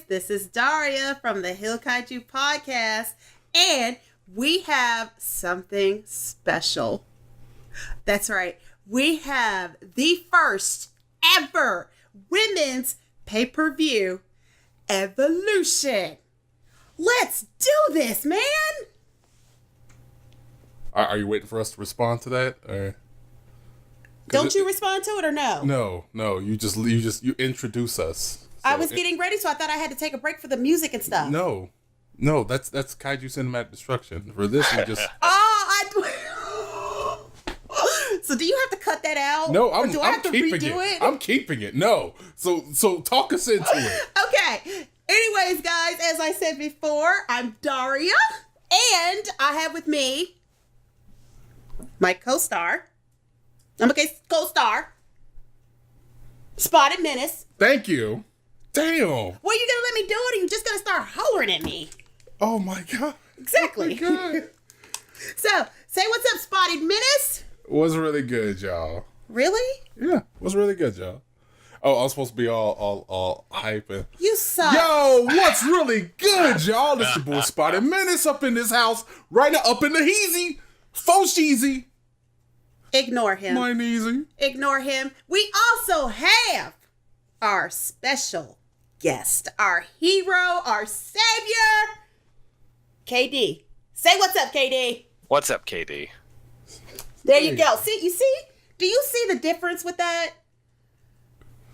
This is Daria from the HEELKAIJU podcast, and we have something special. That's right. We have the first ever women's pay-per-view Evolution. Let's do this, man. Are you waiting for us to respond to that? Or... Don't you respond to it or no? No. You introduce us. So I was getting ready, so I thought I had to take a break for the music and stuff. No, that's Kaiju Cinematic Destruction. For this, we just. So do you have to cut that out? No, I'm keeping it. I'm keeping it. No, so talk us into it. Okay. Anyways, guys, as I said before, I'm Daria, and I have with me my co-star. Co-star. Spotted Menace. Thank you. Damn. Well, you gonna let me do it, or you just gonna start hollering at me? Oh my god. Exactly. Oh my god. So, say what's up, Spotted Menace. It was really good, y'all. Really? Yeah, it was really good, y'all. Oh, I was supposed to be all hyping. You suck. Yo, what's really good, y'all? This your boy Spotted Menace up in this house, right now, up in the heezy, faux cheesy. Ignore him. Mine easy. Ignore him. We also have our special guest, our hero, our savior, KD. Say what's up, KD. What's up, KD? There you go. See, you see? Do you see the difference with that?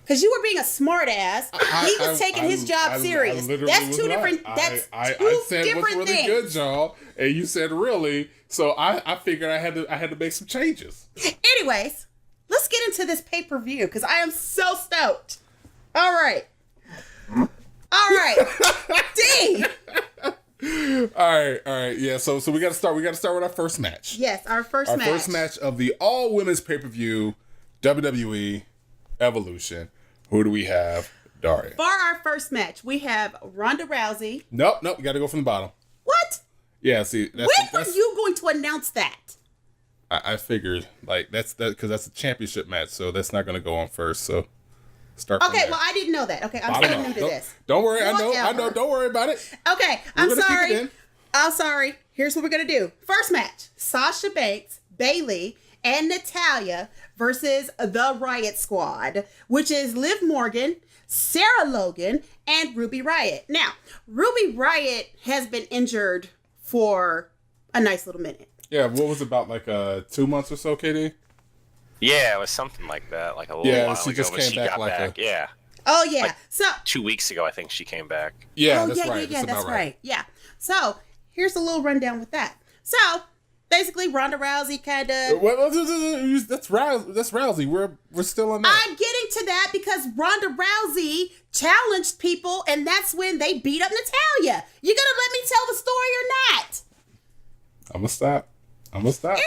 Because you were being a smart ass. He was taking his job serious. That's two different. That's two said different what's really things. good, y'all, and you said really. So I figured I had to make some changes. Anyways, let's get into this pay-per-view because I am so stoked. All right. D. All right. Yeah. So we got to start. We got to start with our first match. Yes, our first match. Our first match of the all women's pay-per-view WWE Evolution. Who do we have, Daria? For our first match, we have Ronda Rousey. Nope. We got to go from the bottom. What? Yeah. See, when were you going to announce that? I figured that's because that's a championship match, so that's not going to go on first. So start. Okay. Well, I didn't know that. Okay, I'm still new to this. Don't worry. I know. Don't worry about it. Okay. I'm sorry. Here's what we're gonna do. First match: Sasha Banks, Bayley, and Natalya versus the Riot Squad, which is Liv Morgan, Sarah Logan, and Ruby Riott. Now, Ruby Riott has been injured for a nice little minute. Yeah, what was it, about like 2 months or so, KD? Yeah, it was something like that, like a little while she ago. just came back got like back. Yeah. Oh yeah. Like so 2 weeks ago, I think she came back. Yeah, oh, that's yeah, right. Yeah, that's right. right. Yeah. So here's a little rundown with that. So basically, Ronda Rousey kind of. That's Rousey. We're still on that. I'm getting to that because Ronda Rousey challenged people, and that's when they beat up Natalya. You gonna let me tell the story or not? I'm gonna stop.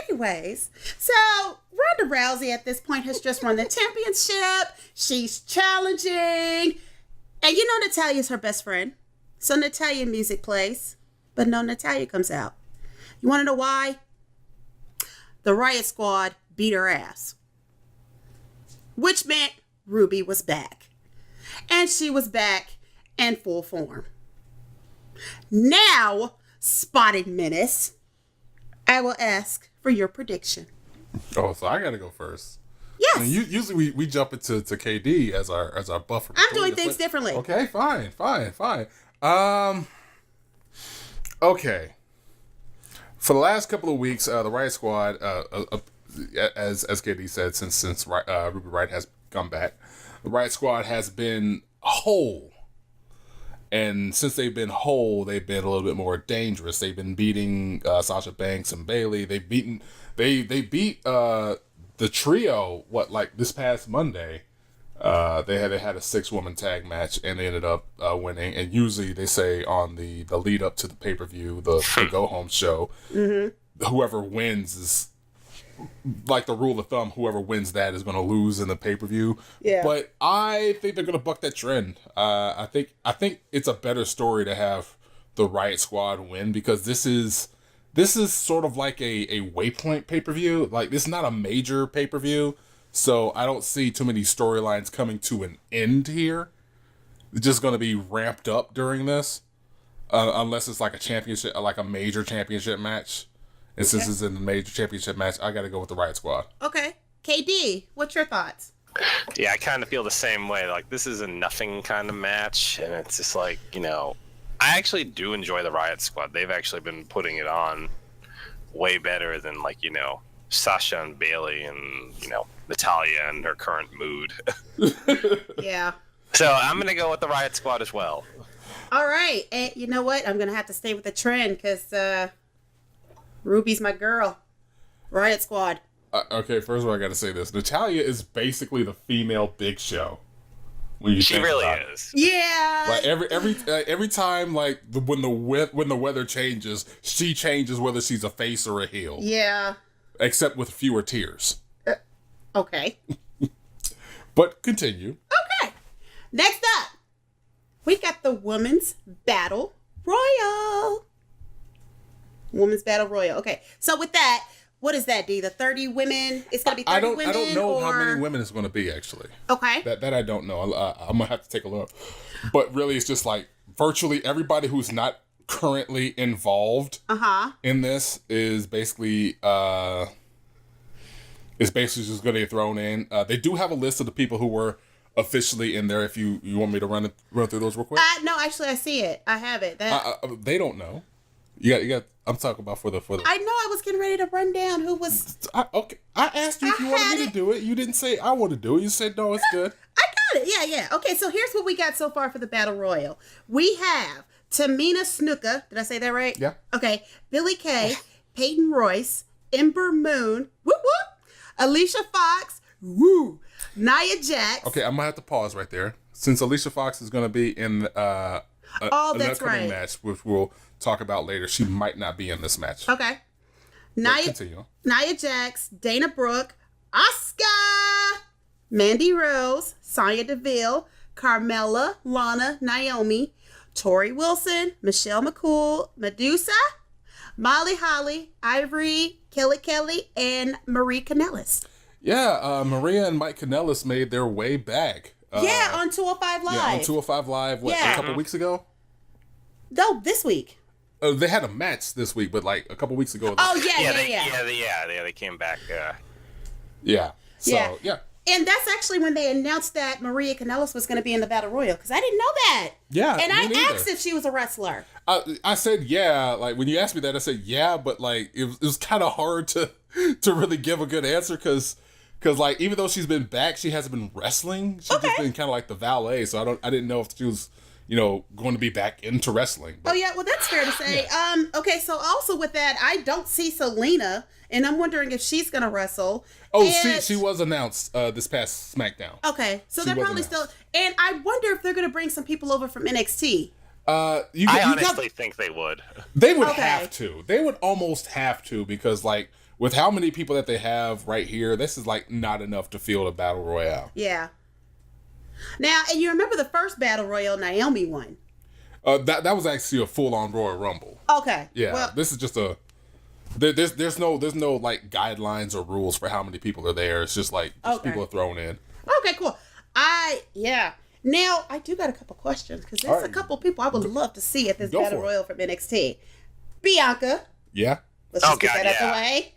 Anyways, so Ronda Rousey at this point has just won the championship. She's challenging. And you know Natalya's her best friend. So Natalya music plays, but no Natalya comes out. You want to know why? The Riot Squad beat her ass. Which meant Ruby was back. And she was back in full form. Now, Spotted Menace, I will ask for your prediction. Oh, so I gotta go first. Yes. I mean, usually we jump into KD as our buffer. I'm doing things differently. Okay, fine. Okay. For the last couple of weeks, the Riot Squad, as KD said, since Ruby Riott has come back, the Riot Squad has been whole. And since they've been whole, they've been a little bit more dangerous. They've been beating Sasha Banks and Bayley. They beat the trio this past Monday. They had a 6-woman tag match and they ended up winning. And usually they say on the lead up to the pay-per-view, the go home show, whoever wins is, like the rule of thumb, whoever wins that is going to lose in the pay-per-view. Yeah. But I think they're going to buck that trend. I think it's a better story to have the Riot Squad win because this is sort of like a waypoint pay-per-view. Like, this is not a major pay-per-view, so I don't see too many storylines coming to an end here. just going to be ramped up during this, unless it's like a championship, like a major championship match. And since it's in the major championship match, I got to go with the Riot Squad. Okay. KD, what's your thoughts? Yeah, I kind of feel the same way. Like, this is a nothing kind of match, and it's just like, I actually do enjoy the Riot Squad. They've actually been putting it on way better than, like, Sasha and Bailey and, Natalya and her current mood. Yeah. So I'm going to go with the Riot Squad as well. All right. And you know what? I'm going to have to stay with the trend because Ruby's my girl. Riot Squad. Okay, first of all, I got to say this. Natalya is basically the female Big Show. When you she think really about it. is. Yeah. Like every time, like when the weather changes, she changes whether she's a face or a heel. Yeah. Except with fewer tears. Okay. But continue. Okay. Next up, we got the Women's Battle Royal. Women's Battle Royal. Okay. So with that, what is that, D? The 30 women? It's going to be 30 women? I don't know how many women it's going to be, actually. Okay. That I don't know. I'm going to have to take a look. But really, it's just like virtually everybody who's not currently involved in this is basically just going to get thrown in. They do have a list of the people who were officially in there. If you want me to run through those real quick. No, actually, I see it. I have it. They don't know. You got. I'm talking about for the. I know. I was getting ready to run down who was. Okay. I asked you if you wanted me to do it. You didn't say I want to do it. You said no. It's good. I got it. Yeah. Okay. So here's what we got so far for the Battle Royal. We have Tamina Snuka. Did I say that right? Yeah. Okay. Billie Kay, Peyton Royce, Ember Moon, whoop whoop, Alicia Fox, woo, Nia Jax. Okay, I'm gonna have to pause right there since Alicia Fox is gonna be in an that's upcoming right. match, which we'll talk about later. She might not be in this match. Okay. Continue. Nia Jax, Dana Brooke, Asuka, Mandy Rose, Sonya Deville, Carmella, Lana, Naomi, Tori Wilson, Michelle McCool, Medusa, Molly Holly, Ivory, Kelly, and Marie Kanellis. Yeah, Maria and Mike Kanellis made their way back. On 205 Live. Yeah, on 205 Live, a couple weeks ago? No, this week. They had a match this week, but like a couple weeks ago. They came back. Yeah. So, yeah. And that's actually when they announced that Maria Kanellis was going to be in the Battle Royal, because I didn't know that. Yeah, and I me neither. asked if she was a wrestler. I said yeah. Like when you asked me that, I said yeah, but like it was kind of hard to really give a good answer because like even though she's been back, she hasn't been wrestling. She's just been kind of like the valet. So I didn't know if she was going to be back into wrestling. But, oh yeah, well that's fair to say. Yeah. Okay, so also with that, I don't see Selena, and I'm wondering if she's going to wrestle. Oh, she was announced this past SmackDown. Okay, so they're probably still. And I wonder if they're going to bring some people over from NXT. I honestly think they would. They would have to. They would almost have to because, like, with how many people that they have right here, this is, like, not enough to field a battle royale. Yeah. Now, and you remember the first battle royale Naomi won? That was actually a full-on Royal Rumble. Okay. Yeah, well, this is just a... There's no like guidelines or rules for how many people are there. It's just like people are thrown in. Okay, cool. Now I do got a couple questions because there's a couple people I would love to see at this Battle Royal from NXT. Bianca. Yeah. Let's just get that out the way.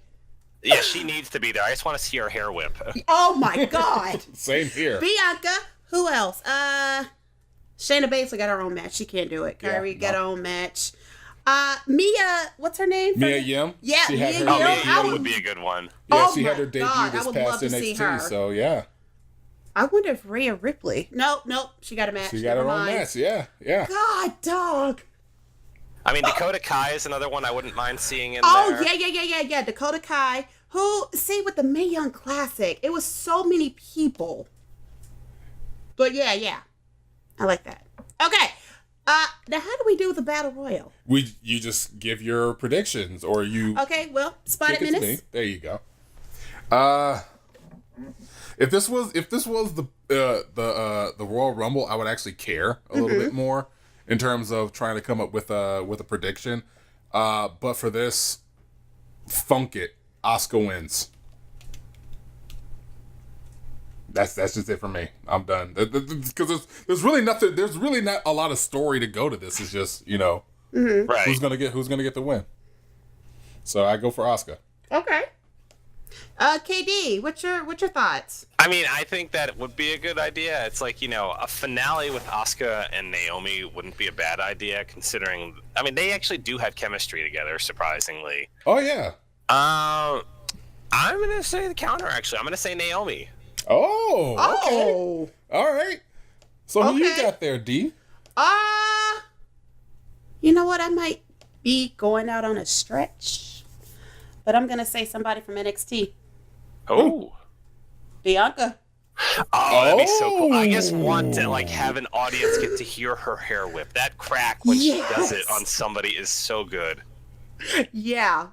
Yeah, she needs to be there. I just want to see her hair whip. Oh my God. Same here. Bianca. Who else? Shayna Baszler got her own match. She can't do it. Kyrie got her own match. Mia, what's her name? Mia Yim. Yeah, Mia Yim. Mia Yim would be a good one. Yeah, she had her debut this past NXT, so yeah. I wonder if Rhea Ripley. Nope, she got a match. She got her own match, yeah. God, dog. I mean, Dakota Kai is another one I wouldn't mind seeing in there. Oh, yeah. Dakota Kai, with the Mae Young Classic, it was so many people. But yeah. I like that. Okay. Now how do we do the Battle Royal? You just give your predictions, or you... Okay, well, spotted minutes. There you go. If this was the Royal Rumble, I would actually care a little bit more in terms of trying to come up with a prediction. But for this, funk it. Asuka wins. That's just it for me. I'm done. Because there's really nothing. There's really not a lot of story to go to this. It's just Right. who's gonna get the win. So I go for Asuka. Okay. KD, what's your thoughts? I mean, I think that it would be a good idea. It's like, a finale with Asuka and Naomi wouldn't be a bad idea, considering, I mean, they actually do have chemistry together, surprisingly. Oh yeah. I'm gonna say the counter. Actually, I'm gonna say Naomi. Oh. Okay. Oh. All right. So who you Okay. got there, D? You know what? I might be going out on a stretch, but I'm gonna say somebody from NXT. Oh. Bianca. Oh, that'd be so cool. I just want to have an audience get to hear her hair whip. That crack when she does it on somebody is so good. Yeah.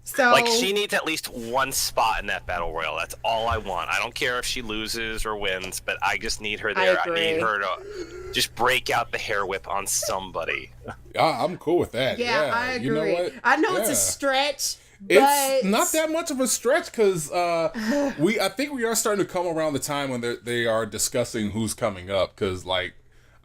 So She needs at least one spot in that battle royal. That's all I want. I don't care if she loses or wins, but I just need her there. I need her to just break out the hair whip on somebody. I'm cool with that. Yeah, I agree. You know what? I know it's a stretch. It's not that much of a stretch because I think we are starting to come around the time when they are discussing who's coming up. Because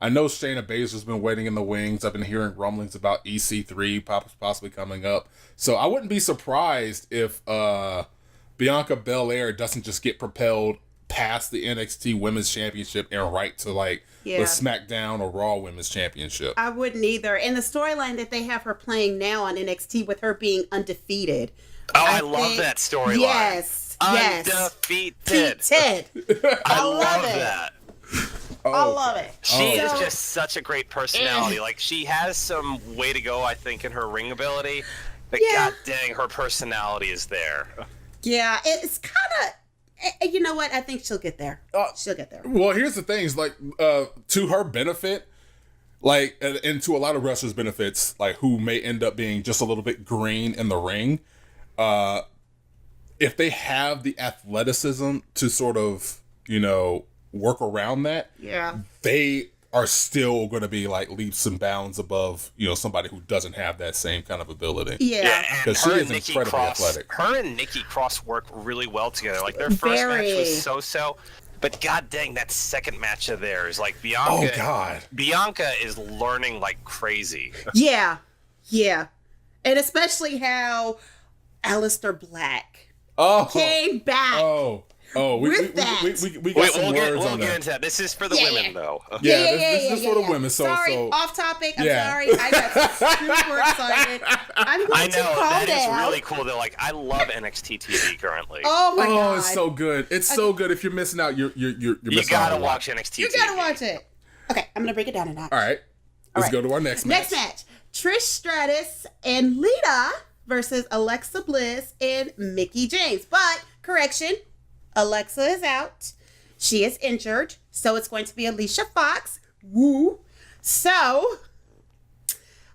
I know Shayna Baszler's been waiting in the wings. I've been hearing rumblings about EC3 possibly coming up. So I wouldn't be surprised if Bianca Belair doesn't just get propelled past the NXT Women's Championship and right to the SmackDown or Raw Women's Championship. I wouldn't either. And the storyline that they have her playing now on NXT with her being undefeated. Oh, I love that storyline. Yes. Undefeated. I love that. I love it. She is just such a great personality. She has some way to go, I think, in her ring ability. But god dang, her personality is there. Yeah, it's kind of... You know what? I think she'll get there. She'll get there. Well, here's the thing. Is to her benefit, and to a lot of wrestlers' benefits, who may end up being just a little bit green in the ring, if they have the athleticism to sort of, work around that, they are still going to be leaps and bounds above, somebody who doesn't have that same kind of ability. Yeah, because she is incredibly athletic. Her and Nikki Cross work really well together. Their first match was so-so, but god dang, that second match of theirs, Bianca. Oh god, Bianca is learning like crazy. Yeah, and especially how Aleister Black came back. We got some words on that. We'll get into that. This is for the women, though. This is for the women. Sorry, off topic. I'm sorry. I got super excited. I'm going to calm down. That is really cool. I love NXT TV currently. Oh my god, it's so good. It's so good. If you're missing out, you're missing out. You gotta watch NXT. You gotta watch it. Okay, I'm gonna break it down a notch. All right, let's go to our next match. Next match: Trish Stratus and Lita versus Alexa Bliss and Mickie James. But correction. Alexa is out. She is injured. So it's going to be Alicia Fox. Woo. So,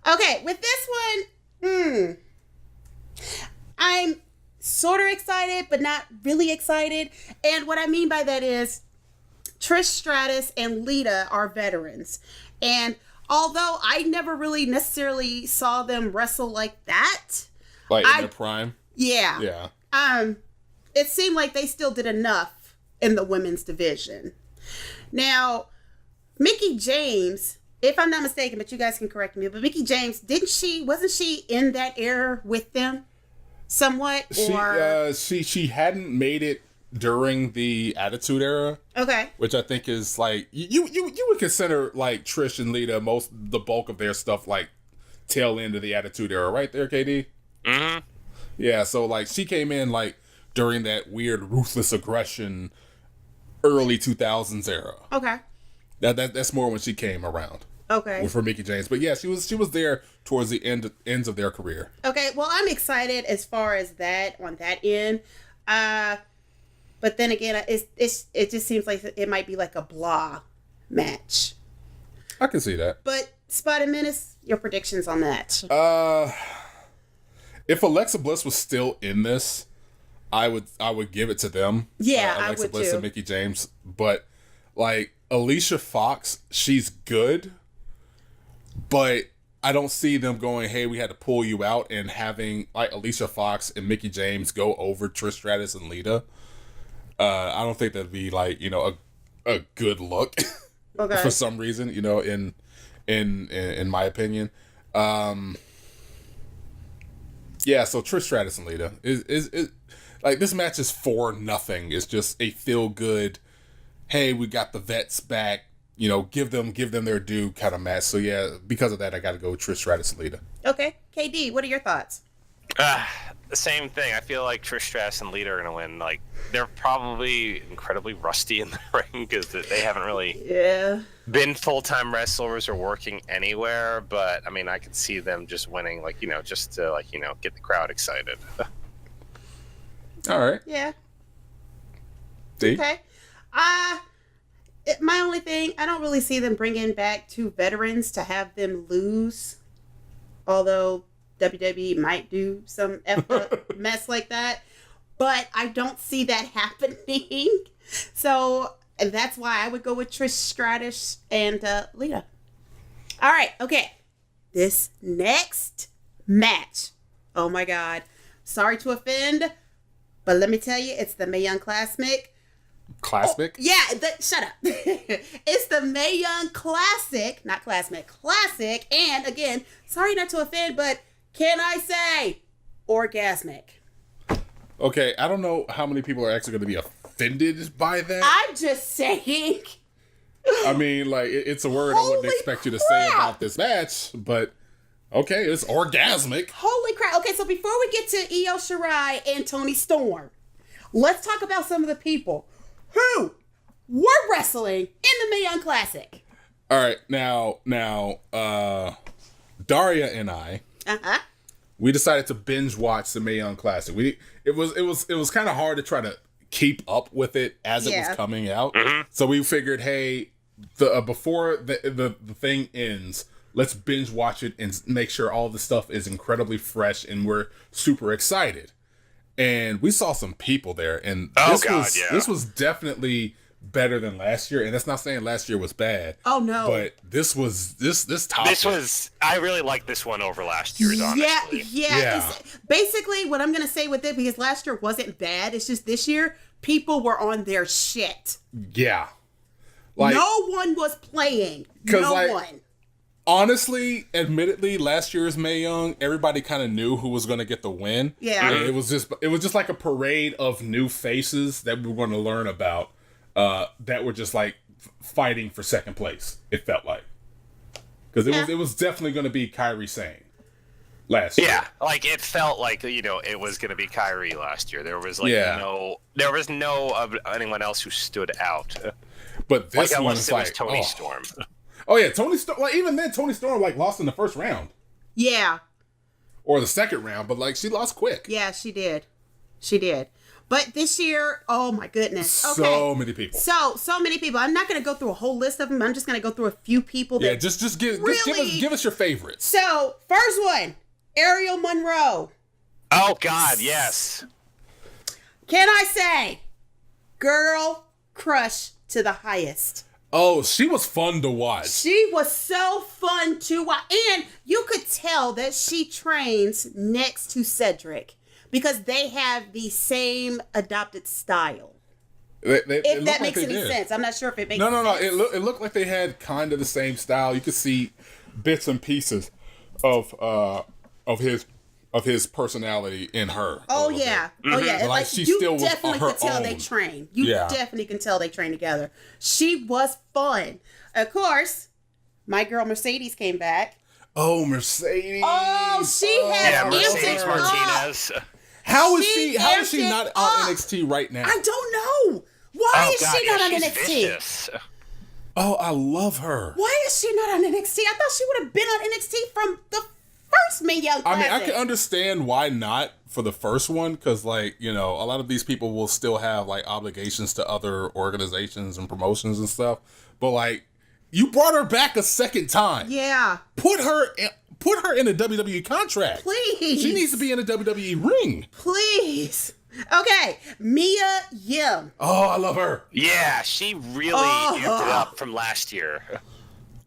okay, with this one, I'm sort of excited, but not really excited. And what I mean by that is Trish Stratus and Lita are veterans. And although I never really necessarily saw them wrestle like that. In their prime? Yeah. It seemed like they still did enough in the women's division. Now, Mickie James, if I'm not mistaken, but you guys can correct me, but Mickie James, wasn't she in that era with them somewhat? Or she hadn't made it during the Attitude Era. Okay. Which I think is you would consider Trish and Lita the bulk of their stuff tail end of the Attitude Era, right there, KD? Mm-hmm. Yeah, so she came in during that weird ruthless aggression early 2000s era. Okay. That's more when she came around. Okay. For Mickie James. But yeah, she was there towards the ends of their career. Okay, well I'm excited as far as that on that end. But then again, it just seems like it might be a blah match. I can see that. But Spotted Menace, your predictions on that? If Alexa Bliss was still in this, I would give it to them. Yeah, Alexa I would Bliss too. And Mickie James. But Alicia Fox, she's good, but I don't see them going, hey, we had to pull you out, and having Alicia Fox and Mickie James go over Trish Stratus and Lita. I don't think that'd be like, you know, a good look Okay. for some reason, you know, in my opinion. Yeah, so Trish Stratus and Lita is like, this match is for nothing. It's just a feel good, hey, we got the vets back, you know, give them their due kind of match. So yeah, because of that, I got to go with Trish Stratus and Lita. Okay. KD, what are your thoughts? The same thing. I feel like Trish Stratus and Lita are going to win. Like, they're probably incredibly rusty in the ring because they haven't really been full-time wrestlers or working anywhere. But, I mean, I could see them just winning, like, you know, just to, like, you know, get the crowd excited. All right. Yeah. Dave? Okay. My only thing, I don't really see them bringing back 2 veterans to have them lose. Although WWE might do some mess like that. But I don't see that happening. So that's why I would go with Trish Stratus and Lita. All right. Okay. This next match. Oh, my God. Sorry to offend, but let me tell you, it's the Mae Young Classic. Classic? Oh, yeah, shut up. It's the Mae Young Classic, not Classic, Classic. And again, sorry not to offend, but can I say orgasmic? Okay, I don't know how many people are actually going to be offended by that. I'm just saying. I mean, like, it's a word I wouldn't expect you to say about this match, but okay, it's orgasmic. Holy crap. Okay, so before we get to Io Shirai and Toni Storm, let's talk about some of the people who were wrestling in the Mae Young Classic. All right, now, Daria and I, we decided to binge watch the Mae Young Classic. It was kind of hard to try to keep up with it as it was coming out. Mm-hmm. So we figured, hey, before the thing ends, let's binge watch it and make sure all the stuff is incredibly fresh and we're super excited. And we saw some people there, and this was definitely better than last year. And that's not saying last year was bad. Oh no! But this topic. This was, I really like this one over last year's. Honestly, yeah. Basically, what I'm gonna say with it, because last year wasn't bad. It's just this year people were on their shit. Yeah, like no one was playing. No one. Honestly, admittedly, last year's Mae Young, everybody kind of knew who was going to get the win. Yeah, and it was just like a parade of new faces that we were going to learn about. That were just like fighting for second place. It felt like, because it was definitely going to be Kairi Sane last year. Yeah, like it felt like, you know, it was going to be Kairi last year. There was no of anyone else who stood out. But this like, one was like Toni Storm. Oh yeah, Toni Storm. Like even then, Toni Storm like lost in the first round. Yeah. Or the second round, but like she lost quick. Yeah, she did. But this year, oh my goodness. Okay. So many people. So many people. I'm not going to go through a whole list of them. I'm just going to go through a few people. That just give us your favorites. So, first one, Ariel Monroe. Oh God, yes. Can I say, girl crush to the highest. Oh, she was fun to watch. She was so fun to watch. And you could tell that she trains next to Cedric because they have the same adopted style. If that makes any sense. I'm not sure if it makes sense. No. It looked like they had kind of the same style. You could see bits and pieces of his personality in her. Oh yeah. Bit. Oh yeah. Mm-hmm. Like she still was on her own. You definitely can tell they train. Definitely can tell they train together. She was fun. Of course, my girl Mercedes came back. Oh, Mercedes. Oh, she has Mercedes Martinez. How is she not on NXT right now? I don't know. Why is she not on NXT? Vicious. Oh, I love her. Why is she not on NXT? I thought she would have been on NXT from the first Mae Young Classic. I mean, I can understand why not for the first one, because, like, you know, a lot of these people will still have, like, obligations to other organizations and promotions and stuff. But, like, you brought her back a second time. Yeah. Put her in a WWE contract. Please. She needs to be in a WWE ring. Please. Okay, Mia Yim. Oh, I love her. Yeah, she really amped it up from last year.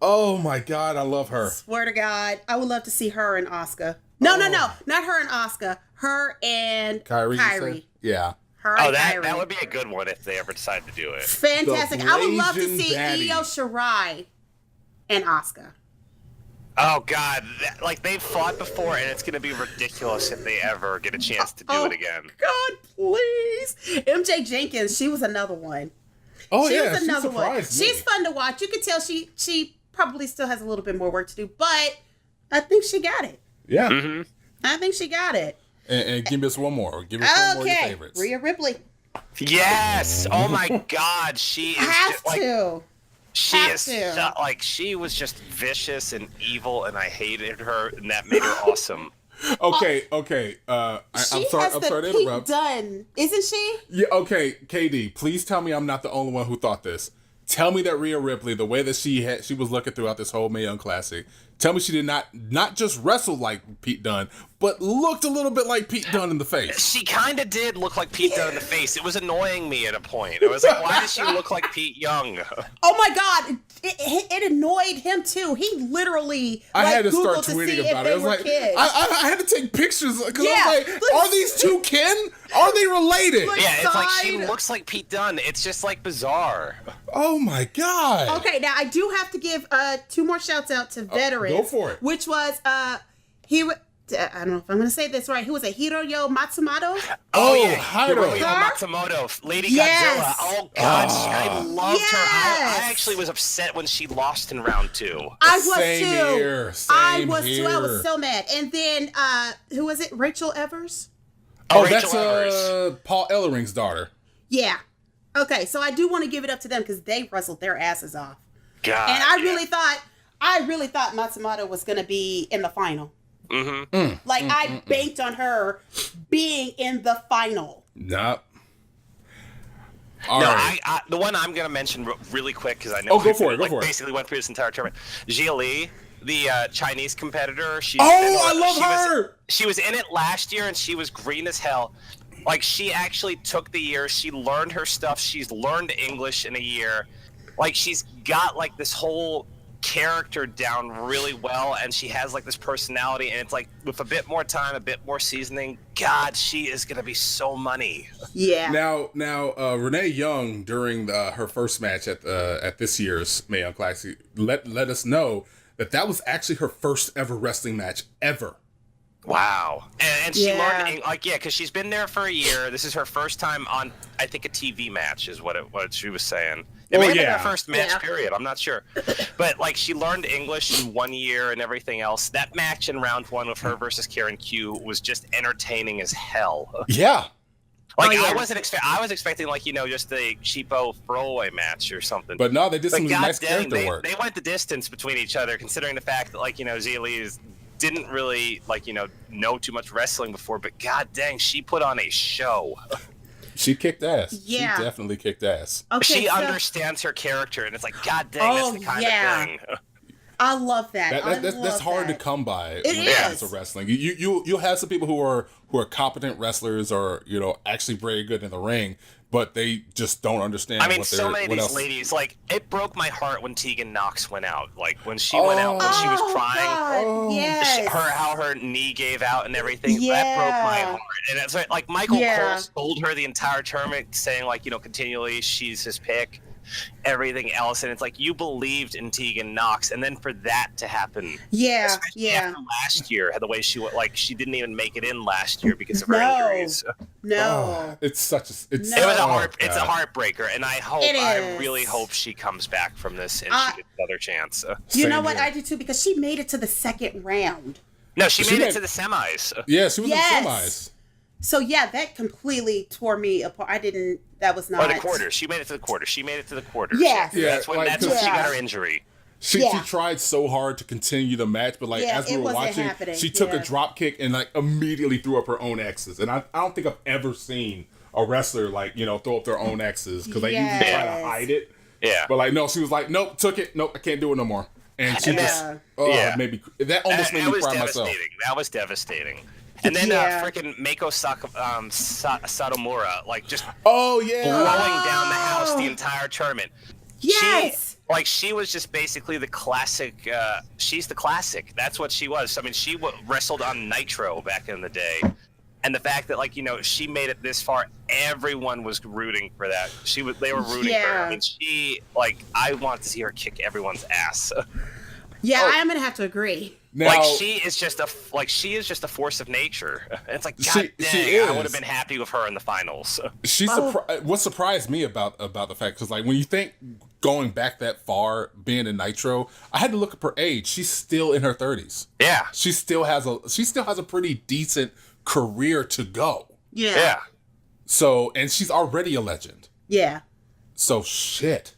Oh my God, I love her. Swear to God, I would love to see her and Asuka. No, not her and Asuka. Her and Kyrie. Yeah. Her Oh, and that Kyrie. would be a good one if they ever decide to do it. Fantastic. I would love to Blazing see Daddy. Io Shirai and Asuka. Oh God, they've fought before, and it's gonna be ridiculous if they ever get a chance to do it again. God, please. MJ Jenkins, she was another one. Oh She yeah, was she another one. surprised me. She's fun to watch. You can tell she probably still has a little bit more work to do, but I think she got it. Yeah. Mm-hmm. I think she got it. And give us one more. Give us one more of your Okay, favorites. Rhea Ripley. Yes. Oh my God, she is Have just, like to. she have is to. like she was just vicious and evil, and I hated her, and that made her awesome. Okay. I'm She sorry. has I'm the sorry to peak interrupt. done, isn't she? Yeah. Okay, KD. Please tell me I'm not the only one who thought this. Tell me that Rhea Ripley, the way that she was looking throughout this whole Mae Young Classic, tell me she did not just wrestle like Pete Dunne, but looked a little bit like Pete Dunne in the face. She kind of did look like Pete Dunne in the face. It was annoying me at a point. I was like, why does she look like Pete Young? Oh my God, it annoyed him too. He literally I had to Googled start to tweeting see about if it. I they was were like, kids. I had to take pictures because Yeah, I was like, are these two kin? Are they related? Look- Yeah, it's like she Side. looks like Pete Dunne. It's just like bizarre. Oh my God. Okay, now I do have to give two more shouts out to veterans. go for it. Which was I don't know if I'm going to say this right. Who was it? Hiroyo Matsumoto? Oh, yeah, Hiro. Hiroyo Matsumoto, Lady Yes. Godzilla. Oh God, I loved her. Yes. I actually was upset when she lost in round 2. I was Same too. here. I Same was too. I was here. so mad. And then who was it? Rachel Evers? Oh, Rachel that's Evers. Paul Ellering's daughter. Yeah. Okay, so I do want to give it up to them because they wrestled their asses off. God, And I yeah. really thought Matsumoto was going to be in the final. Mm-hmm. Like I banked on her being in the final. Nope. All No, right. I the one I'm gonna mention really quick because I know. Oh, go for it, go like, for it. Basically, went through this entire tournament. Jia Li, the Chinese competitor. I love her. She was in it last year, and she was green as hell. Like she actually took the year. She learned her stuff. She's learned English in a year. Like she's got like this whole character down really well, and she has like this personality, and it's like with a bit more time, a bit more seasoning, God, she is gonna be so money. Yeah. Now, Renee Young during her first match at this year's Mae Young Classic let us know that was actually her first ever wrestling match ever. Wow. And she Yeah. learned, because she's been there for a year. This is her first time on, I think, a TV match is what she was saying. It may have been her first match, Yeah. period. I'm not sure. But, she learned English in 1 year and everything else. That match in round 1 with her versus Karen Q was just entertaining as hell. Yeah. I was expecting, just a cheapo throwaway match or something. But no, they did some God nice dang, character work. They went the distance between each other, considering the fact that, Zia Lee didn't really, know too much wrestling before, but god dang, she put on a show. She kicked ass. Yeah. She definitely kicked ass. Okay, She so understands her character, and it's like, god dang, that's the kind of thing. I love that. That's hard to come by when it is. comes to wrestling. You'll have some people who are competent wrestlers or actually very good in the ring, but they just don't understand. I mean, what so many of these else. ladies, it broke my heart when Tegan Knox went out. When she went out, when she was crying, God, yes. how her knee gave out and everything, Yeah. that broke my heart. And it's like Michael Yeah. Cole sold her the entire tournament, saying continually she's his pick, everything else, and it's like you believed in Tegan Knox, and then for that to happen, Yeah, especially yeah. after last year, the way she went, she didn't even make it in last year because of her No. injuries. No. It's such a. It's, No. It was oh, it's a God. heartbreaker, and I really hope she comes back from this and she gets another chance. You Same know what? here. I do too because she made it to the second round. No, she made it to the semis. Yeah, she was Yes. in the semis. So yeah, that completely tore me apart. That was not. Or the quarters. She made it to the quarters. Yes. Yeah, That's when she yeah. got her injury. She Yeah. tried so hard to continue the match, but Yeah, as we it were wasn't watching, happening. she took a Yeah. drop kick and immediately threw up her own X's. And I don't think I've ever seen a wrestler throw up their own X's because they usually try Yes. to hide it. Yeah. But no, she was like, nope, took it. Nope, I can't do it no more. And she And just, yeah. maybe that almost made me was cry devastating. myself. That was devastating. And then Yeah. freaking Mako Satomura, just Oh yeah, blowing down the house the entire tournament. Yes. She was just basically the classic. She's the classic. That's what she was. I mean, she wrestled on Nitro back in the day. And the fact that, like, you know, she made it this far, everyone was rooting for that. They were rooting for her. I mean, I want to see her kick everyone's ass. Yeah, I am gonna have to agree. Now, like she is just a force of nature. And it's like, God dang, I would have been happy with her in the finals. What surprised me about the fact, because like when you think going back that far, being in Nitro, I had to look up her age. She's still in her 30s. Yeah, she still has a pretty decent career to go. Yeah. So, and she's already a legend. Yeah. So shit.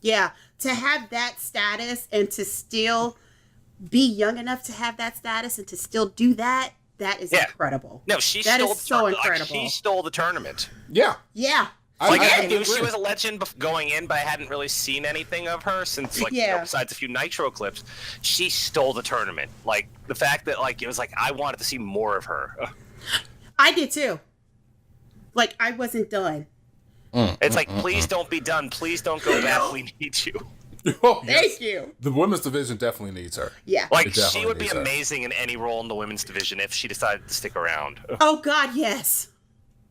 Yeah, to have that status and to still be young enough to have that status and to still do that is incredible. No, that is so incredible. She stole the tournament. Yeah. Yeah. I knew she was a legend going in, but I hadn't really seen anything of her since, like, you know, besides a few Nitro clips. She stole the tournament. Like, the fact that, like, it was like, I wanted to see more of her. I did too. Like, I wasn't done. It's like, please don't be done. Please don't go back. We need you. Oh, Thank you. The women's division definitely needs her. Yeah. Like, she would be amazing in any role in the women's division if she decided to stick around. Oh, God, yes.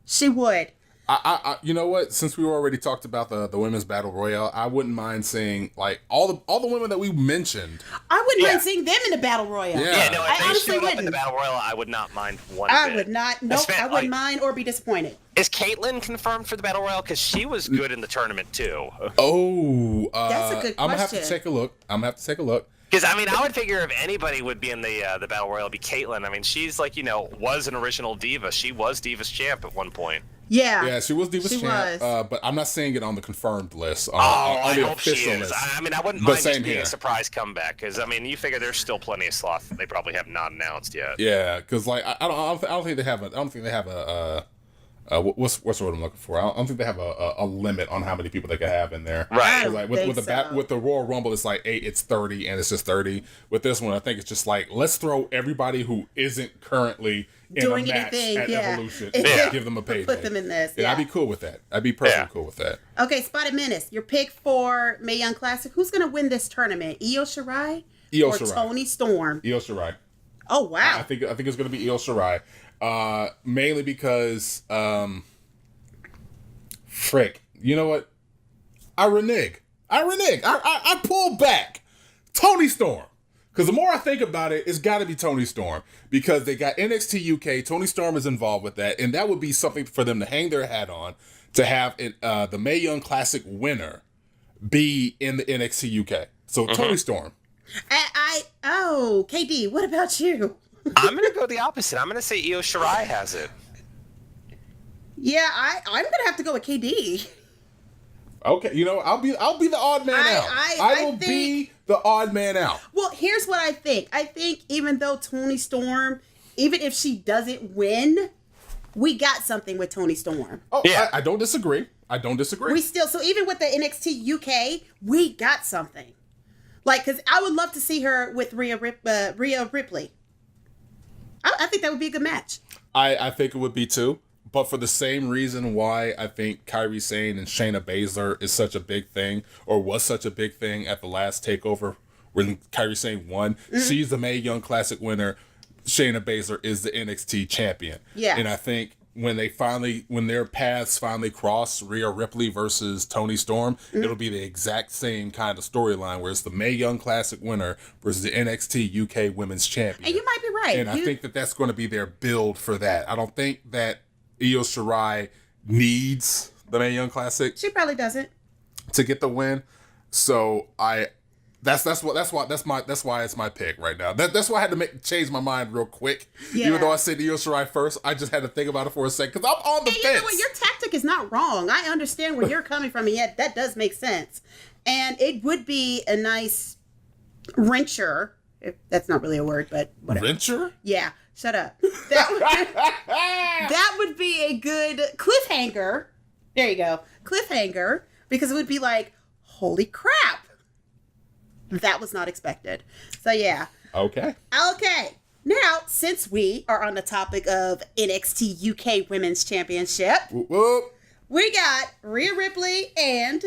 She would. I you know what? Since we already talked about the women's battle royale, I wouldn't mind seeing like all the women that we mentioned. I wouldn't mind seeing them in the battle royale. Yeah, no, if they showed up in the battle royale, I would not mind one bit. I would not. Nope, I wouldn't mind or be disappointed. Is Caitlyn confirmed for the battle royale? Because she was good in the tournament too. Oh, that's a good question. I'm gonna have to take a look. Because, I mean, I would figure if anybody would be in the Battle Royale, it'd be Caitlyn. I mean, she's, like, you know, was an original diva. She was Divas Champ at one point. Yeah. Yeah, she was Divas Champ, but I'm not seeing it on the confirmed list. On I the hope she official is. list. I mean, I wouldn't mind just being a surprise comeback. Because, I mean, you figure there's still plenty of slots that they probably have not announced yet. Yeah, because, like, I don't think they have a what's the word I'm looking for? I don't think they have a limit on how many people they can have in there. Right. Like with the Royal Rumble, it's like 8, it's 30, and it's just 30. With this one, I think it's just like, let's throw everybody who isn't currently doing a match at Evolution and give them a payday. Put them in this. Yeah, I'd be cool with that. I'd be perfectly cool with that. Okay, Spotted Menace, your pick for Mae Young Classic. Who's gonna win this tournament? Io Shirai or Toni Storm? Io Shirai. Oh wow. I think it's gonna be Io Shirai. Mainly because, frick, you know what? I renege. I pull back. Toni Storm. Because the more I think about it, it's got to be Toni Storm. Because they got NXT UK. Toni Storm is involved with that. And that would be something for them to hang their hat on. To have the Mae Young Classic winner be in the NXT UK. So Toni Storm. KD, what about you? I'm going to go the opposite. I'm going to say Io Shirai has it. Yeah, I'm going to have to go with KD. Okay, you know, I'll be the odd man out. I will be the odd man out. Well, here's what I think. I think even though Toni Storm, even if she doesn't win, we got something with Toni Storm. Oh, yeah. I don't disagree. We still, so even with the NXT UK, we got something. Like, because I would love to see her with Rhea Ripley. I think that would be a good match. I think it would be too. But for the same reason why I think Kairi Sane and Shayna Baszler is such a big thing, or was such a big thing at the last TakeOver when Kairi Sane won. She's the Mae Young Classic winner. Shayna Baszler is the NXT champion. Yeah. And I think when their paths finally cross, Rhea Ripley versus Toni Storm, it'll be the exact same kind of storyline where it's the Mae Young Classic winner versus the NXT UK Women's Champion. And you might be right. And I think that's going to be their build for that. I don't think that Io Shirai needs the Mae Young Classic. She probably doesn't. To get the win. So that's why it's my pick right now. That's why I had to change my mind real quick. Yeah. Even though I said Io Shirai first, I just had to think about it for a second because I'm on the fence. You know what? Your tactic is not wrong. I understand where you're coming from, and yet that does make sense. And it would be a nice wrencher. If that's not really a word, but whatever. Wrencher? Yeah. Shut up. That would be a good cliffhanger. There you go. Cliffhanger. Because it would be like, holy crap. That was not expected. So, yeah. Okay. Now, since we are on the topic of NXT UK Women's Championship, we got Rhea Ripley and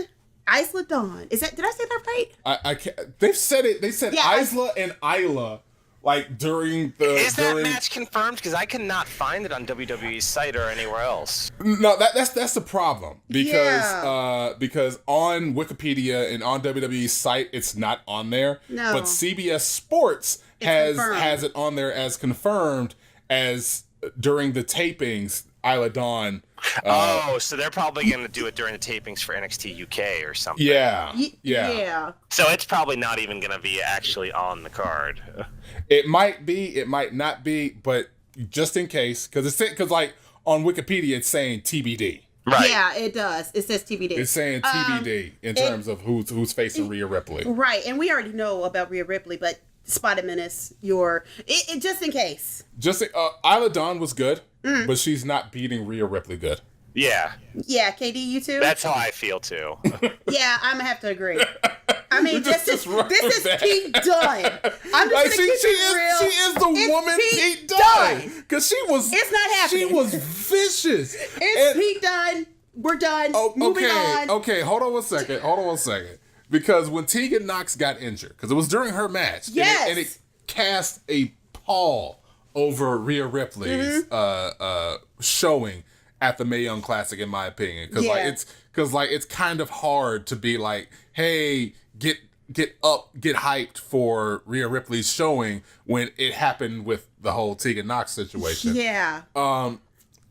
Isla Dawn. Did I say that right? I can't. They've said it. They said Isla and Isla like during the. Is that match confirmed? Because I cannot find it on WWE's site or anywhere else. No, that's the problem because on Wikipedia and on WWE's site it's not on there. No. But CBS Sports has it on there as confirmed as during the tapings. Isla Dawn. So they're probably going to do it during the tapings for NXT UK or something. Yeah. So it's probably not even going to be actually on the card. It might be, it might not be, but just in case, because like on Wikipedia it's saying TBD. Right. Yeah, it does. It says TBD. It's saying TBD in terms of who's facing Rhea Ripley. Right, and we already know about Rhea Ripley, but Spotted Menace, just in case. Isla Dawn was good, but she's not beating Rhea Ripley good. Yeah. Yeah, KD, you too? That's how I feel too. Yeah, I'm gonna have to agree. I mean, this is Pete Dunne. I'm just like, gonna keep it real. She is the woman Pete Dunne. Because she was. It's not happening. She was vicious. Pete Dunne. We're done. Moving on. Okay, hold on one second. Because when Tegan Knox got injured, because it was during her match, and it cast a pall over Rhea Ripley's showing at the Mae Young Classic, in my opinion, because it's kind of hard to be like, hey, get hyped for Rhea Ripley's showing when it happened with the whole Tegan Knox situation. Yeah.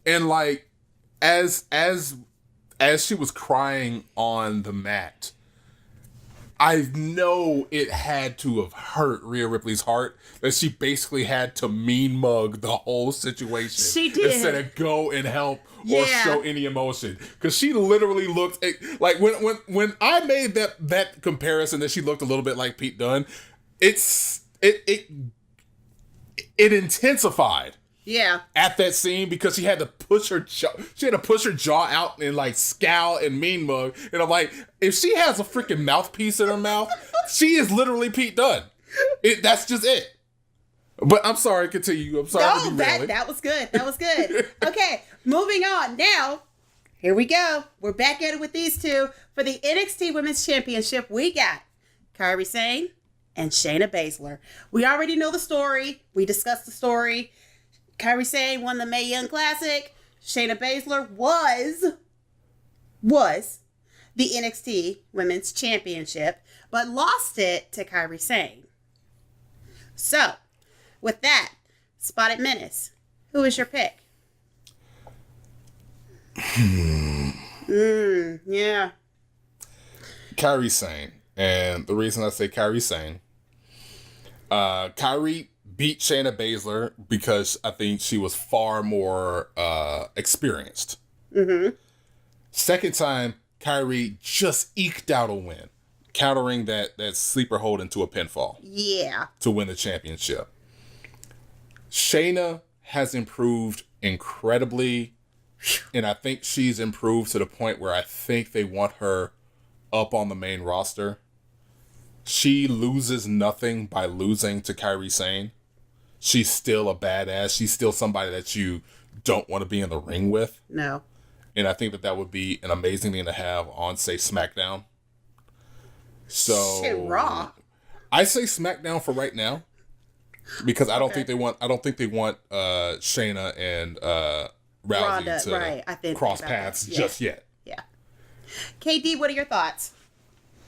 And like as she was crying on the mat, I know it had to have hurt Rhea Ripley's heart that she basically had to mean mug the whole situation. She did. Instead of go and help or show any emotion. Because she literally looked like when I made that comparison that she looked a little bit like Pete Dunne, it intensified. Yeah. At that scene, because she had to push her jaw out and like scowl and mean mug. And I'm like, if she has a freaking mouthpiece in her mouth, she is literally Pete Dunne. That's just it. But I'm sorry, continue. I'm sorry to be that was good. That was good. Okay, moving on. Now, here we go. We're back at it with these two. For the NXT Women's Championship, we got Kairi Sane and Shayna Baszler. We already know the story. We discussed the story. Kairi Sane won the Mae Young Classic. Shayna Baszler was the NXT Women's Championship, but lost it to Kairi Sane. So, with that, Spotted Menace, who is your pick? Yeah. Kairi Sane. And the reason I say Kairi Sane, Kairi beat Shayna Baszler because I think she was far more experienced. Second time, Kairi just eked out a win, countering that sleeper hold into a pinfall. Yeah. To win the championship. Shayna has improved incredibly, and I think she's improved to the point where I think they want her up on the main roster. She loses nothing by losing to Kairi Sane. She's still a badass. She's still somebody that you don't want to be in the ring with. No. And I think that would be an amazing thing to have on, say, SmackDown. So shit, Raw. I say SmackDown for right now, because I don't think they want Shayna and Rousey to cross paths just yet. Yeah. KD, what are your thoughts?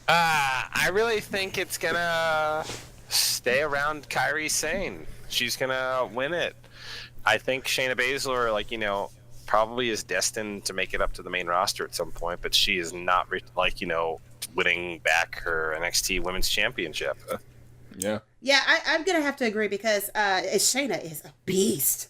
I really think it's gonna stay around Kairi Sane. She's gonna win it. I think Shayna Baszler, probably is destined to make it up to the main roster at some point, but she is not, winning back her NXT Women's Championship. Yeah. Yeah, I'm gonna have to agree because Shayna is a beast.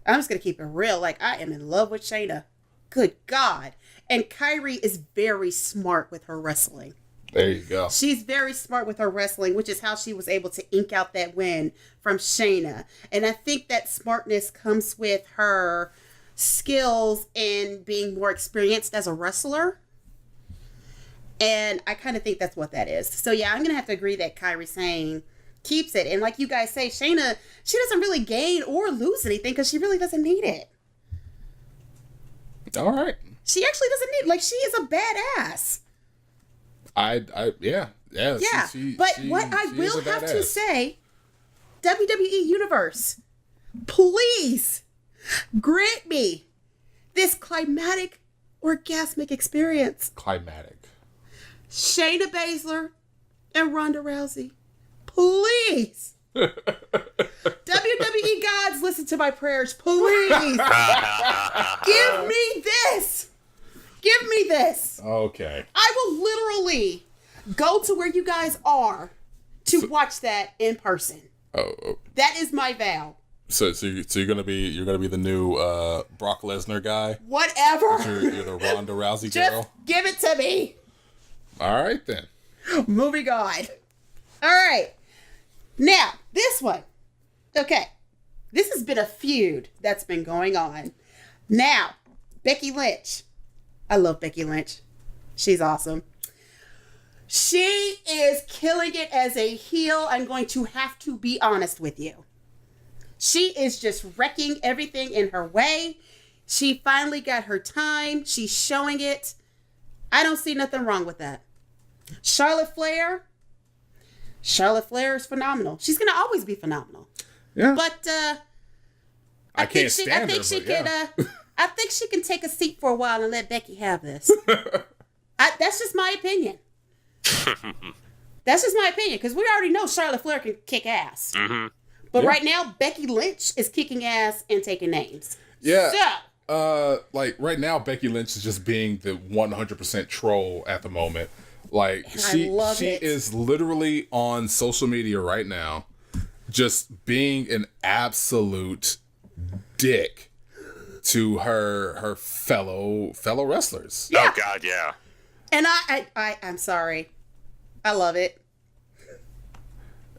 I'm just gonna keep it real. I am in love with Shayna. Good God. And Kairi is very smart with her wrestling. There you go. She's very smart with her wrestling, which is how she was able to ink out that win from Shayna. And I think that smartness comes with her skills and being more experienced as a wrestler. And I kind of think that's what that is. So yeah, I'm going to have to agree that Kairi Sane keeps it. And like you guys say, Shayna, she doesn't really gain or lose anything because she really doesn't need it. All right. She actually doesn't need, she is a badass. Yeah. But what I will have to say, WWE Universe, please grant me this climatic, orgasmic experience. Climatic. Shayna Baszler and Ronda Rousey, please. WWE gods, listen to my prayers, please. Give me this. Give me this. Okay. I will literally go to where you guys are to watch that in person. Oh. That is my vow. So you're gonna be the new Brock Lesnar guy. Whatever. You're the Ronda Rousey Just girl. give it to me. All right then. Moving on. All right. Now, this one. Okay. This has been a feud that's been going on. Now, Becky Lynch. I love Becky Lynch. She's awesome. She is killing it as a heel. I'm going to have to be honest with you. She is just wrecking everything in her way. She finally got her time. She's showing it. I don't see nothing wrong with that. Charlotte Flair is phenomenal. She's going to always be phenomenal. Yeah. But I can't stand her. I think she can take a seat for a while and let Becky have this. That's just my opinion. That's just my opinion, because we already know Charlotte Flair can kick ass. Mm-hmm. But right now, Becky Lynch is kicking ass and taking names. Yeah. So, like right now, Becky Lynch is just being the 100% troll at the moment. Like she is literally on social media right now, just being an absolute dick to her fellow wrestlers. Yeah. Oh God, yeah. And I'm sorry. I love it.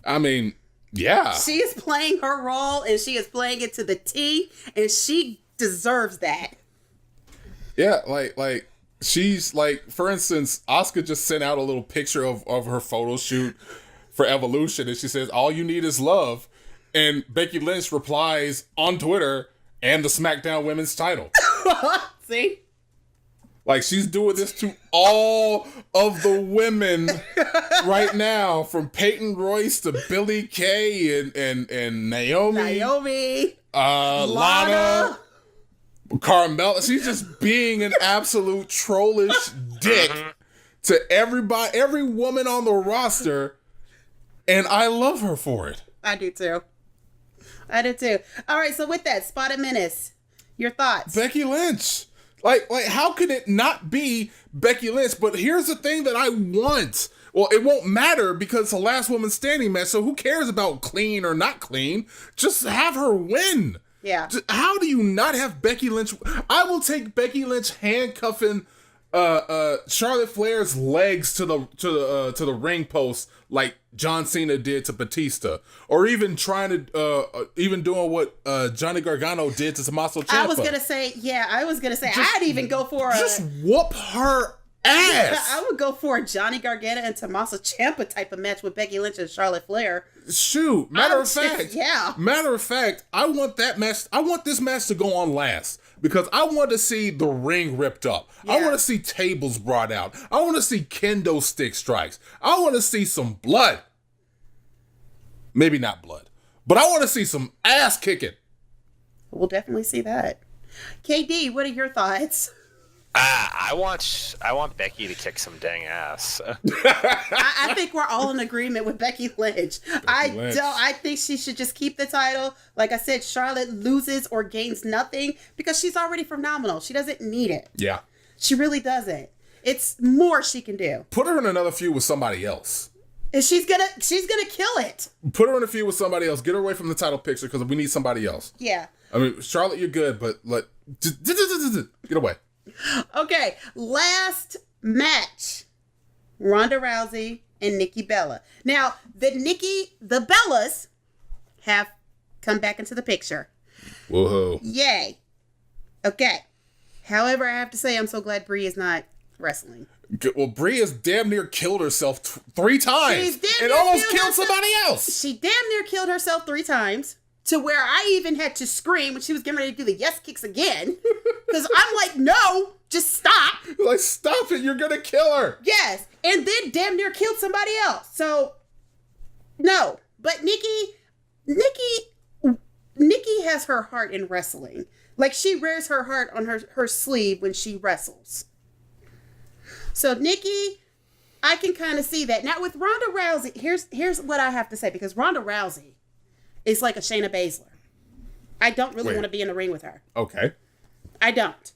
I mean, yeah. She is playing her role, and she is playing it to the T, and she deserves that. Yeah, like she's like, for instance, Asuka just sent out a little picture of her photo shoot for Evolution, and she says, "All you need is love." And Becky Lynch replies on Twitter, "And the SmackDown Women's title." See? Like, she's doing this to all of the women right now, from Peyton Royce to Billie Kay and Naomi. Lana. Carmella. She's just being an absolute trollish dick to everybody, every woman on the roster, and I love her for it. I do too. All right, so with that, Spotted Menace, your thoughts? Becky Lynch. Like, how could it not be Becky Lynch? But here's the thing that I want. Well, it won't matter because it's the last woman standing match, so who cares about clean or not clean? Just have her win. Yeah. How do you not have Becky Lynch? I will take Becky Lynch handcuffing Charlotte Flair's legs to the ring post like John Cena did to Batista, or even trying to even doing what Johnny Gargano did to Tommaso Ciampa. I was gonna say I'd even go for just whoop her ass. I would go for a Johnny Gargano and Tommaso Ciampa type of match with Becky Lynch and Charlotte Flair. Shoot, matter of fact, I want that match. I want this match to go on last because I want to see the ring ripped up. Yeah. I want to see tables brought out. I want to see kendo stick strikes. I want to see some blood. Maybe not blood, but I want to see some ass kicking. We'll definitely see that. KD, what are your thoughts? I want Becky to kick some dang ass. I think we're all in agreement with Becky Lynch. I think she should just keep the title. Like I said, Charlotte loses or gains nothing because she's already phenomenal. She doesn't need it. Yeah. She really doesn't. It's more she can do. Put her in another feud with somebody else. And she's gonna kill it. Put her in a feud with somebody else. Get her away from the title picture because we need somebody else. Yeah. I mean, Charlotte, you're good, but get away. Okay, last match. Ronda Rousey and Nikki Bella. Now, the Bellas have come back into the picture. Woohoo. Yay. Okay. However, I have to say I'm so glad Brie is not wrestling. Well, Brie has damn near killed herself 3 times. And almost killed somebody else. She damn near killed herself 3 times. To where I even had to scream when she was getting ready to do the yes kicks again. Because I'm like, no, just stop. Like, stop it. You're going to kill her. Yes. And then damn near killed somebody else. So, no. But Nikki, Nikki has her heart in wrestling. Like, she wears her heart on her sleeve when she wrestles. So Nikki, I can kind of see that. Now with Ronda Rousey, here's what I have to say, because Ronda Rousey is like a Shayna Baszler. I don't really want to be in the ring with her. Okay. I don't.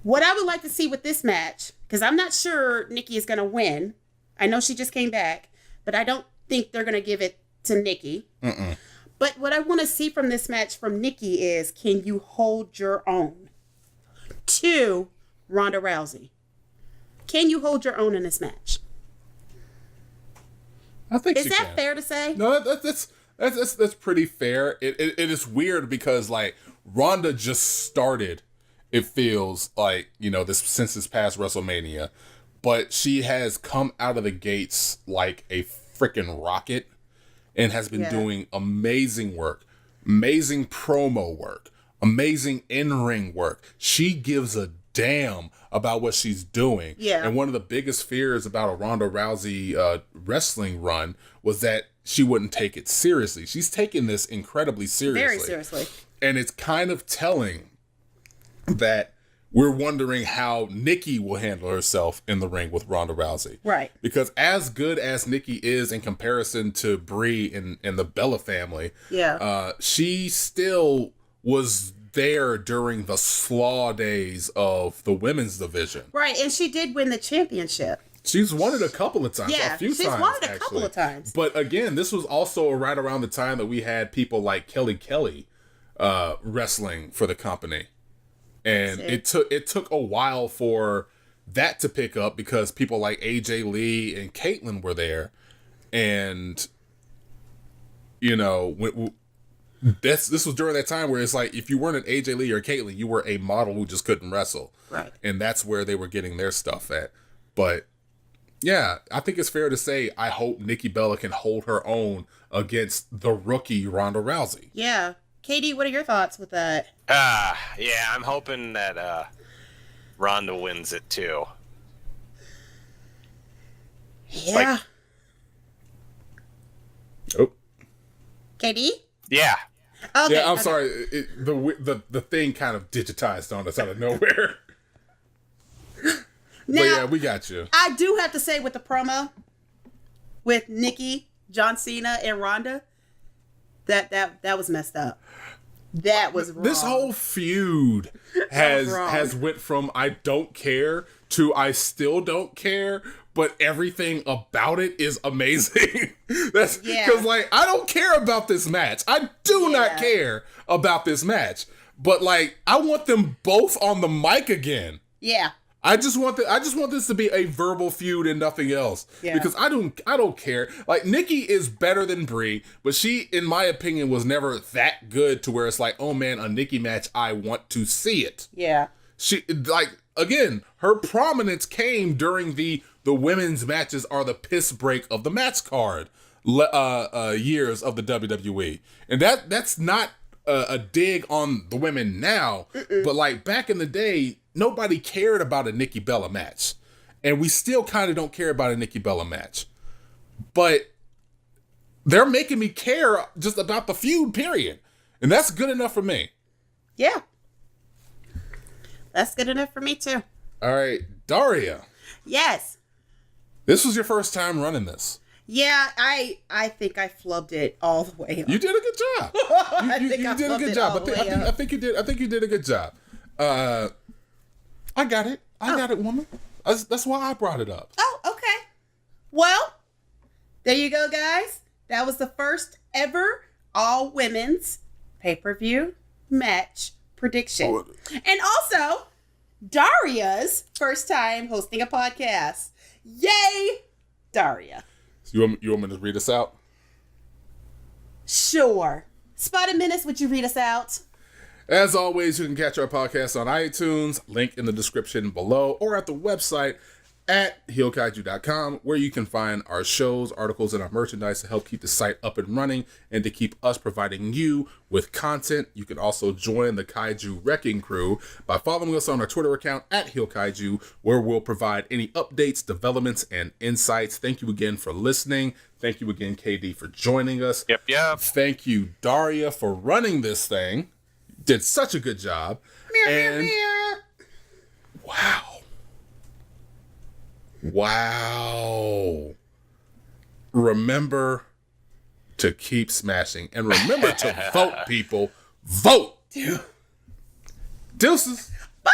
What I would like to see with this match, because I'm not sure Nikki is going to win. I know she just came back, but I don't think they're going to give it to Nikki. Mm-mm. But what I want to see from this match from Nikki is, can you hold your own to Ronda Rousey? Can you hold your own in this match? I think is that fair to say? No, that's pretty fair. It is weird because like Ronda just started. It feels like, you know, since this past WrestleMania, but she has come out of the gates like a freaking rocket and has been doing amazing work, amazing promo work, amazing in-ring work. She gives a damn about what she's doing. Yeah. And one of the biggest fears about a Ronda Rousey wrestling run was that she wouldn't take it seriously. She's taking this incredibly seriously. Very seriously. And it's kind of telling that we're wondering how Nikki will handle herself in the ring with Ronda Rousey. Right. Because as good as Nikki is in comparison to Brie and the Bella family, she still was there during the slaw days of the women's division. Right, and she did win the championship. She's won it a couple of times. Yeah, a few she's times, won it a actually. couple of times. But again, this was also right around the time that we had people like Kelly wrestling for the company. And it took a while for that to pick up because people like AJ Lee and Caitlyn were there. And, you know, this was during that time where it's like, if you weren't an AJ Lee or Caitlyn, you were a model who just couldn't wrestle. Right. And that's where they were getting their stuff at. But yeah, I think it's fair to say I hope Nikki Bella can hold her own against the rookie Ronda Rousey. Yeah. Katie, what are your thoughts with that? Yeah, I'm hoping that Ronda wins it too. Yeah. Oh. Katie? Yeah. Okay, yeah, I'm sorry. The thing kind of digitized on us out of nowhere. Now, but yeah, we got you. I do have to say with the promo with Nikki, John Cena, and Ronda, that was messed up. That was wrong. This whole feud has went from I don't care to I still don't care, but everything about it is amazing. That's because like I don't care about this match. I do not care about this match. But like I want them both on the mic again. Yeah. I just want this to be a verbal feud and nothing else. Yeah. Because I don't care. Like Nikki is better than Brie, but she, in my opinion, was never that good to where it's like, oh man, a Nikki match, I want to see it. Yeah. She like again, her prominence came during the women's matches are the piss break of the match card years of the WWE, and that's not a dig on the women now, but like back in the day. Nobody cared about a Nikki Bella match. And we still kind of don't care about a Nikki Bella match. But they're making me care just about the feud, period. And that's good enough for me. Yeah. That's good enough for me, too. All right, Daria. Yes. This was your first time running this. Yeah, I think I flubbed it all the way up. You did a good job. You did a good job. I think you did a good job. I got it. I got it, woman. That's why I brought it up. Oh, okay. Well, there you go, guys. That was the first ever all women's pay-per-view match prediction. And also, Daria's first time hosting a podcast. Yay, Daria. You want me to read us out? Sure. Spotted Menace, would you read us out? As always, you can catch our podcast on iTunes, link in the description below, or at the website at HEELKAIJU.com, where you can find our shows, articles, and our merchandise to help keep the site up and running and to keep us providing you with content. You can also join the Kaiju Wrecking Crew by following us on our Twitter account at HEELKAIJU, where we'll provide any updates, developments, and insights. Thank you again for listening. Thank you again, KD, for joining us. Yep. Thank you, Daria, for running this thing. Did such a good job. And wow. Remember to keep smashing. And remember to vote, people. Vote. Deuces. Bye.